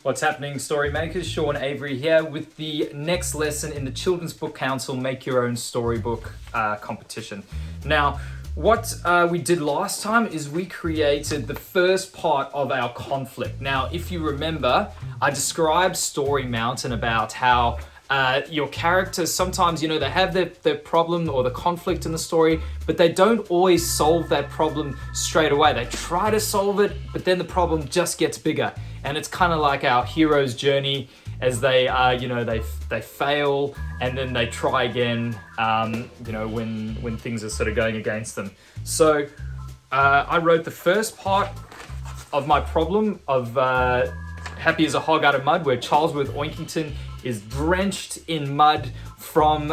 What's happening, story makers? Sean Avery here with the next lesson in the Children's Book Council Make Your Own Storybook competition. Now, what we did last time is we created the first part of our conflict. Now, if you remember, I described Story Mountain about how your characters sometimes, they have their problem or the conflict in the story, but they don't always solve that problem straight away. They try to solve it, but then the problem just gets bigger. And it's kind of like our hero's journey as they fail and then they try again, when things are sort of going against them. So I wrote the first part of my problem of Happy as a Hog Out of Mud, where Charlesworth Oinkington is drenched in mud from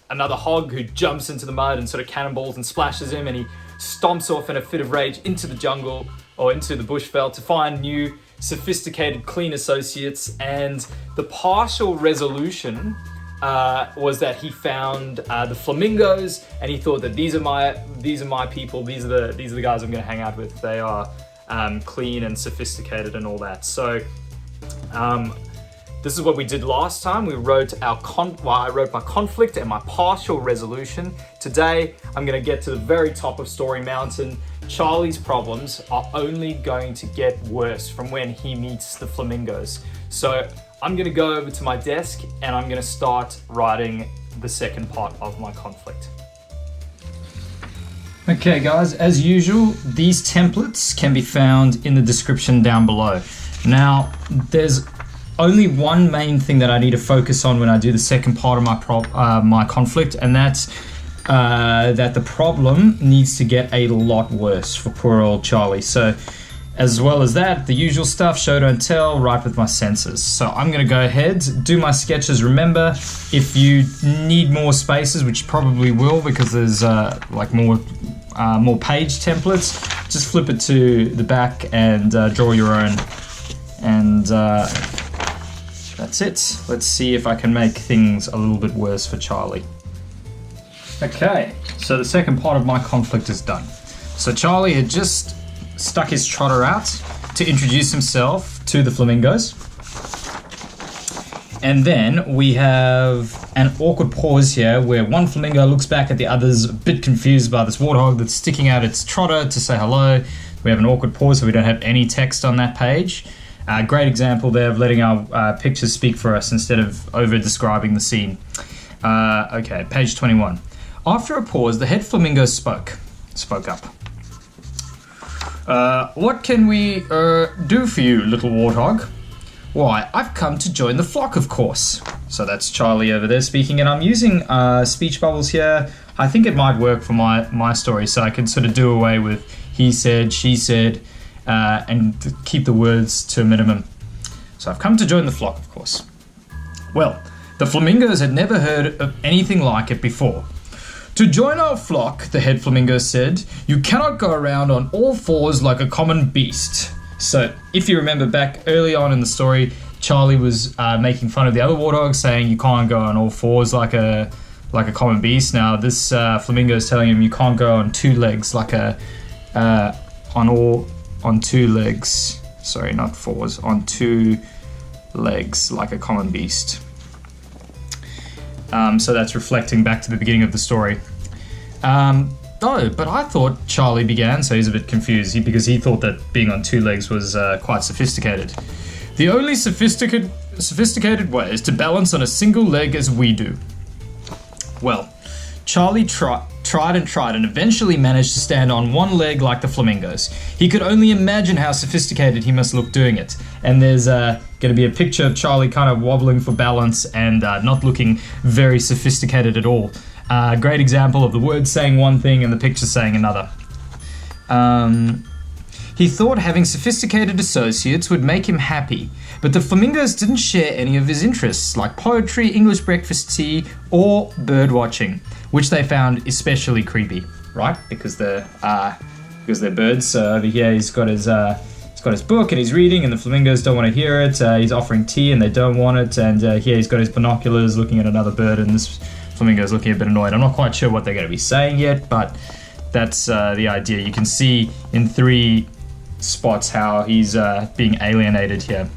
another hog who jumps into the mud and sort of cannonballs and splashes him, and he stomps off in a fit of rage into the jungle or into the bushveld to find new, sophisticated, clean associates. And the partial resolution was that he found the flamingos, and he thought that these are my people. These are the guys I'm going to hang out with. They are clean and sophisticated and all that. So this is what we did last time. We wrote I wrote my conflict and my partial resolution. Today, I'm going to get to the very top of Story Mountain. Charlie's problems are only going to get worse from when he meets the flamingos. So I'm going to go over to my desk and I'm going to start writing the second part of my conflict. Okay guys, as usual, these templates can be found in the description down below. Now, there's only one main thing that I need to focus on when I do the second part of my conflict, and that's that the problem needs to get a lot worse for poor old Charlie. So, as well as that, the usual stuff, show, don't tell, write with my senses. So I'm gonna go ahead, do my sketches. Remember, if you need more spaces, which you probably will because there's more page templates, just flip it to the back and draw your own. And that's it. Let's see if I can make things a little bit worse for Charlie. Okay, so the second part of my conflict is done. So Charlie had just stuck his trotter out to introduce himself to the flamingos. And then we have an awkward pause here where one flamingo looks back at the others, a bit confused by this warthog that's sticking out its trotter to say hello. We have an awkward pause, so we don't have any text on that page. Great example there of letting our pictures speak for us instead of over-describing the scene. Okay, page 21. After a pause, the head flamingo spoke up. What can we do for you, little warthog? Why, I've come to join the flock, of course. So that's Charlie over there speaking, and I'm using speech bubbles here. I think it might work for my story, so I can sort of do away with he said, she said, and keep the words to a minimum. So I've come to join the flock, of course. Well, the flamingos had never heard of anything like it before. To join our flock, the head flamingo said, you cannot go around on all fours like a common beast. So if you remember back early on in the story, Charlie was making fun of the other warthog, saying you can't go on all fours like a common beast. Now this flamingo is telling him you can't go on two legs like on two legs. Sorry, not fours, on two legs like a common beast. So that's reflecting back to the beginning of the story. But I thought Charlie began, so he's a bit confused because he thought that being on two legs was quite sophisticated. The only sophisticated way is to balance on a single leg as we do. Well, Charlie tried and eventually managed to stand on one leg like the flamingos. He could only imagine how sophisticated he must look doing it. And there's going to be a picture of Charlie kind of wobbling for balance and not looking very sophisticated at all. Great example of the words saying one thing and the picture saying another. He thought having sophisticated associates would make him happy, but the flamingos didn't share any of his interests, like poetry, English breakfast tea, or bird watching, which they found especially creepy, right? Because they're birds. So over here he's got his book and he's reading, and the flamingos don't want to hear it. He's offering tea and they don't want it. And here he's got his binoculars looking at another bird, and this flamingo's looking a bit annoyed. I'm not quite sure what they're going to be saying yet, but that's the idea. You can see in 3 spots how he's being alienated here.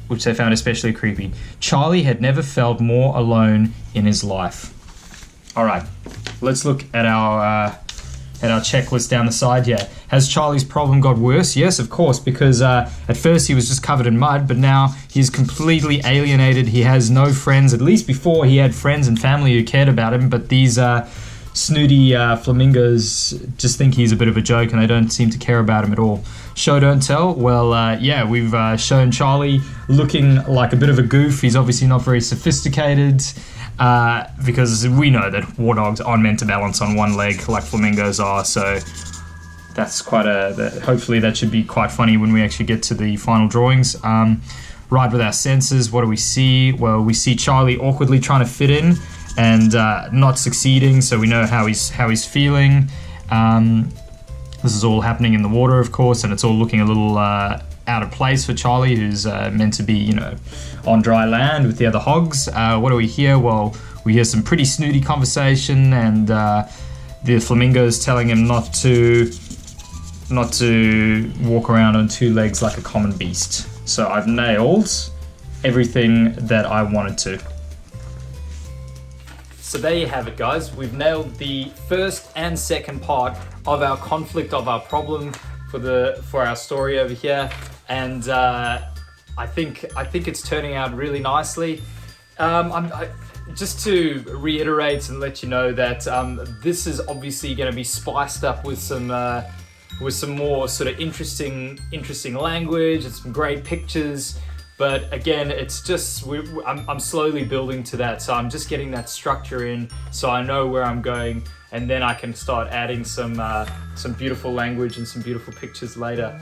which they found especially creepy. Charlie had never felt more alone in his life. All right, let's look at our checklist down the side here. Has Charlie's problem got worse? Yes, of course, because at first he was just covered in mud, but now he's completely alienated. He has no friends. At least before he had friends and family who cared about him, but these snooty flamingos just think he's a bit of a joke and they don't seem to care about him at all. Show don't tell. Well, yeah, we've shown Charlie looking like a bit of a goof. He's obviously not very sophisticated. Because we know that warthogs aren't meant to balance on one leg like flamingos are, so that's hopefully that should be quite funny when we actually get to the final drawings. Right with our senses, what do we see? Well, we see Charlie awkwardly trying to fit in and not succeeding, so we know how he's feeling. This is all happening in the water, of course, and it's all looking a little out of place for Charlie, who's meant to be, on dry land with the other hogs. What do we hear? Well, we hear some pretty snooty conversation, and the flamingo's telling him not to walk around on two legs like a common beast. So I've nailed everything that I wanted to. So there you have it, guys. We've nailed the first and second part of our conflict, of our problem for our story over here, and I think it's turning out really nicely. Just to reiterate and let you know that this is obviously going to be spiced up with some more sort of interesting language and some great pictures. But again, it's just I'm slowly building to that, so I'm just getting that structure in, so I know where I'm going, and then I can start adding some beautiful language and some beautiful pictures later.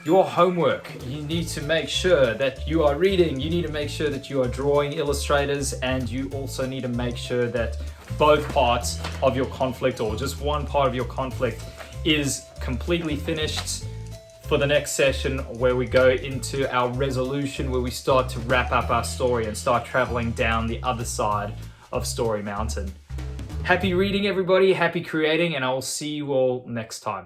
Your homework, you need to make sure that you are reading, you need to make sure that you are drawing illustrators, and you also need to make sure that both parts of your conflict, or just one part of your conflict, is completely finished for the next session, where we go into our resolution, where we start to wrap up our story and start traveling down the other side of Story Mountain. Happy reading, everybody, happy creating, and I will see you all next time.